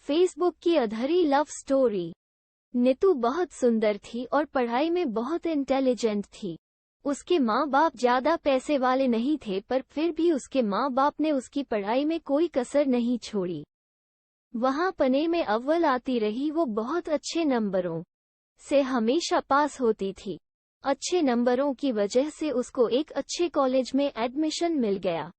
Facebook की अधूरी love story. Neetu बहुत सुंदर थी और पढ़ाई में बहुत इंटेलिजेंट थी। उसके माँ बाप ज्यादा पैसे वाले नहीं थे, पर फिर भी उसके माँ बाप ने उसकी पढ़ाई में कोई कसर नहीं छोड़ी। वहाँ पढ़ने में अव्वल आती रही। वो बहुत अच्छे नंबरों से हमेशा पास होती थी। अच्छे नंबरों की वजह से उसको एक अच्छे कॉलेज में एडमिशन मिल गया।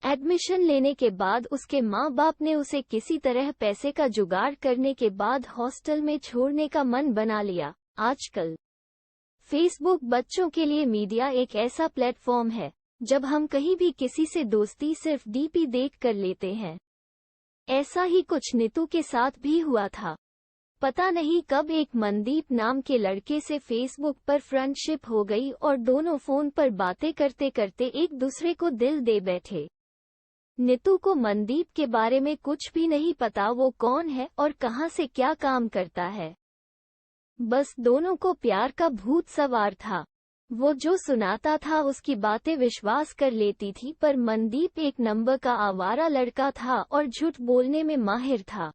एडमिशन लेने के बाद उसके माँ बाप ने उसे किसी तरह पैसे का जुगाड़ करने के बाद हॉस्टल में छोड़ने का मन बना लिया। आजकल फेसबुक बच्चों के लिए मीडिया एक ऐसा प्लेटफॉर्म है जब हम कहीं भी किसी से दोस्ती सिर्फ डीपी देख कर लेते हैं। ऐसा ही कुछ नीतू के साथ भी हुआ था। पता नहीं कब एक मनदीप नाम के लड़के से फेसबुक पर फ्रेंडशिप हो गई और दोनों फोन पर बातें करते करते एक दूसरे को दिल दे बैठे। नीतू को मनदीप के बारे में कुछ भी नहीं पता, वो कौन है और कहां से क्या काम करता है। बस दोनों को प्यार का भूत सवार था। वो जो सुनाता था उसकी बातें विश्वास कर लेती थी, पर मनदीप एक नंबर का आवारा लड़का था और झूठ बोलने में माहिर था।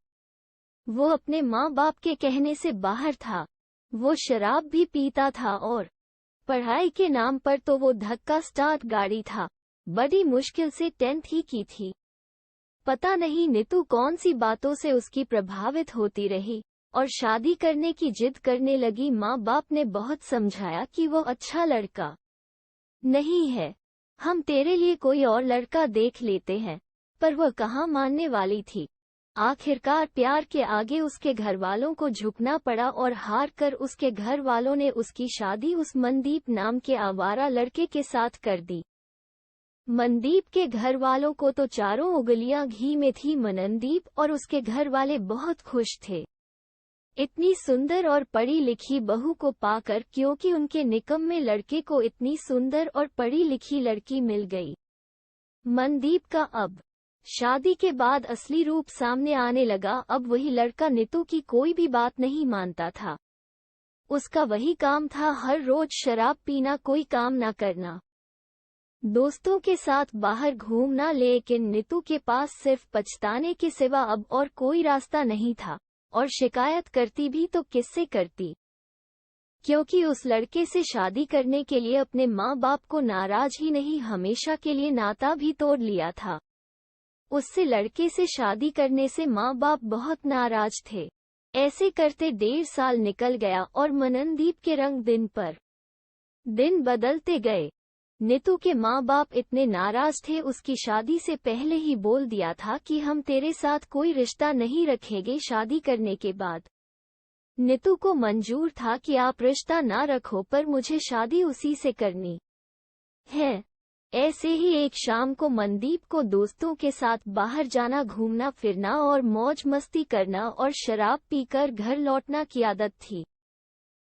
वो अपने माँ बाप के कहने से बाहर था। वो शराब भी पीता था और पढ़ाई के नाम पर तो वो धक्का स्टार्ट गाड़ी था। बड़ी मुश्किल से 10th ही की थी। पता नहीं नीतू कौन सी बातों से उसकी प्रभावित होती रही और शादी करने की जिद करने लगी। माँ बाप ने बहुत समझाया कि वो अच्छा लड़का नहीं है, हम तेरे लिए कोई और लड़का देख लेते हैं, पर वह कहाँ मानने वाली थी। आखिरकार प्यार के आगे उसके घर वालों को झुकना पड़ा और हार कर उसके घर वालों ने उसकी शादी उस मनदीप नाम के आवारा लड़के के साथ कर दी। मनदीप के घर वालों को तो चारों उंगलियां घी में थी। मनदीप और उसके घर वाले बहुत खुश थे इतनी सुंदर और पढ़ी लिखी बहू को पाकर, क्योंकि उनके निकम्मे लड़के को इतनी सुंदर और पढ़ी लिखी लड़की मिल गई। मनदीप का अब शादी के बाद असली रूप सामने आने लगा। अब वही लड़का नीतू की कोई भी बात नहीं मानता था। उसका वही काम था, हर रोज शराब पीना, कोई काम ना करना, दोस्तों के साथ बाहर घूमना। लेकिन नीतू के पास सिर्फ पछताने के सिवा अब और कोई रास्ता नहीं था, और शिकायत करती भी तो किससे करती, क्योंकि उस लड़के से शादी करने के लिए अपने माँ बाप को नाराज ही नहीं, हमेशा के लिए नाता भी तोड़ लिया था। उससे लड़के से शादी करने से माँ बाप बहुत नाराज थे। ऐसे करते 1.5 साल निकल गया और मनदीप के रंग दिन पर दिन बदलते गए। नीतू के माँ बाप इतने नाराज थे, उसकी शादी से पहले ही बोल दिया था कि हम तेरे साथ कोई रिश्ता नहीं रखेंगे। शादी करने के बाद नीतू को मंजूर था कि आप रिश्ता ना रखो, पर मुझे शादी उसी से करनी है। ऐसे ही एक शाम को मनदीप को दोस्तों के साथ बाहर जाना, घूमना फिरना और मौज मस्ती करना और शराब पीकर घर लौटना की आदत थी।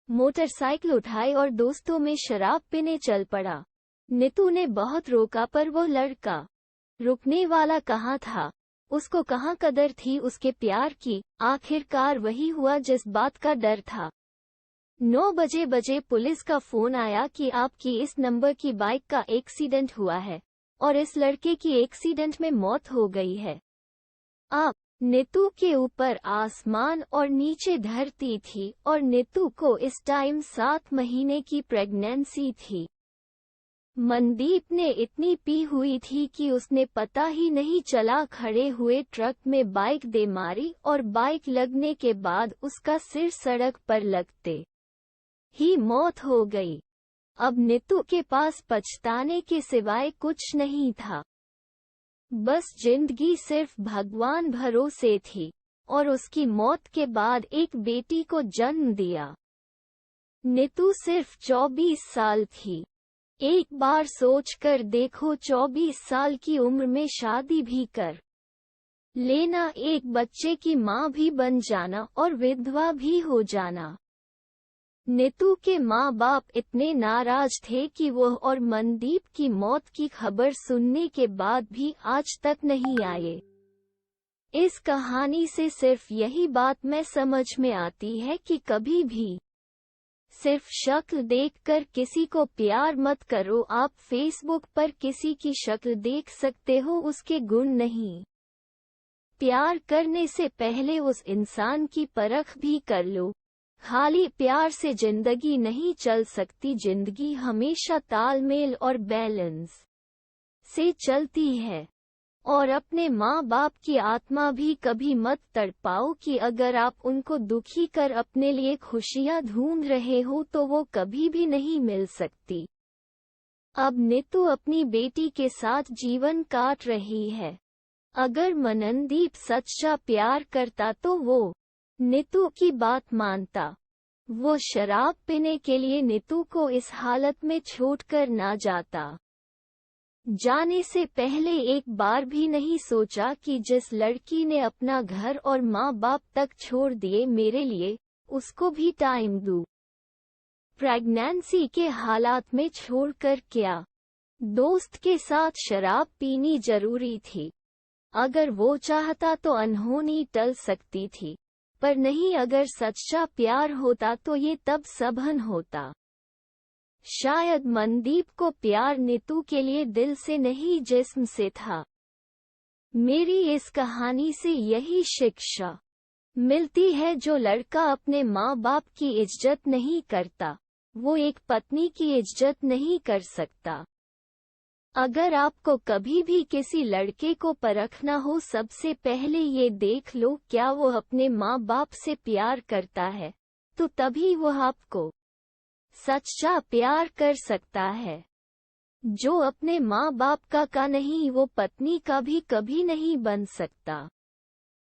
मोटरसाइकिल उठाई और दोस्तों में शराब पीने चल पड़ा। नीतू ने बहुत रोका, पर वो लड़का रुकने वाला कहाँ था। उसको कहाँ कदर थी उसके प्यार की। आखिरकार वही हुआ जिस बात का डर था। 9 बजे पुलिस का फोन आया कि आपकी इस नंबर की बाइक का एक्सीडेंट हुआ है और इस लड़के की एक्सीडेंट में मौत हो गई है। अब नीतू के ऊपर आसमान और नीचे धरती थी, और नीतू को इस टाइम 7 महीने की प्रेगनेंसी थी। मनदीप ने इतनी पी हुई थी कि उसने पता ही नहीं चला खड़े हुए ट्रक में बाइक दे मारी, और बाइक लगने के बाद उसका सिर सड़क पर लगते ही मौत हो गई। अब नीतू के पास पछताने के सिवाय कुछ नहीं था। बस जिंदगी सिर्फ भगवान भरोसे थी, और उसकी मौत के बाद एक बेटी को जन्म दिया। नीतू सिर्फ 24 साल थी। एक बार सोच कर देखो, 24 साल की उम्र में शादी भी कर लेना, एक बच्चे की माँ भी बन जाना और विधवा भी हो जाना। नीतू के माँ बाप इतने नाराज थे कि वो और मनदीप की मौत की खबर सुनने के बाद भी आज तक नहीं आए। इस कहानी से सिर्फ यही बात में समझ में आती है कि कभी भी सिर्फ शक्ल देखकर किसी को प्यार मत करो। आप फेसबुक पर किसी की शक्ल देख सकते हो, उसके गुण नहीं। प्यार करने से पहले उस इंसान की परख भी कर लो। खाली प्यार से जिंदगी नहीं चल सकती, जिंदगी हमेशा तालमेल और बैलेंस से चलती है। और अपने माँ बाप की आत्मा भी कभी मत तड़पाओ कि अगर आप उनको दुखी कर अपने लिए खुशियाँ ढूंढ रहे हो तो वो कभी भी नहीं मिल सकती। अब नीतू अपनी बेटी के साथ जीवन काट रही है। अगर मननदीप सच्चा प्यार करता तो वो नीतू की बात मानता। वो शराब पीने के लिए नीतू को इस हालत में छोड़कर ना जाता। जाने से पहले एक बार भी नहीं सोचा कि जिस लड़की ने अपना घर और माँ बाप तक छोड़ दिए मेरे लिए, उसको भी टाइम दूं। प्रेगनेंसी के हालात में छोड़कर क्या दोस्त के साथ शराब पीनी जरूरी थी? अगर वो चाहता तो अनहोनी टल सकती थी, पर नहीं। अगर सच्चा प्यार होता तो ये तब सभन होता। शायद मनदीप को प्यार नीतू के लिए दिल से नहीं जिस्म से था। मेरी इस कहानी से यही शिक्षा मिलती है, जो लड़का अपने माँ बाप की इज्जत नहीं करता, वो एक पत्नी की इज्जत नहीं कर सकता। अगर आपको कभी भी किसी लड़के को परखना हो, सबसे पहले ये देख लो क्या वो अपने माँ बाप से प्यार करता है, तो तभी वो आपको सच्चा प्यार कर सकता है। जो अपने माँ बाप का नहीं, वो पत्नी का भी कभी नहीं बन सकता।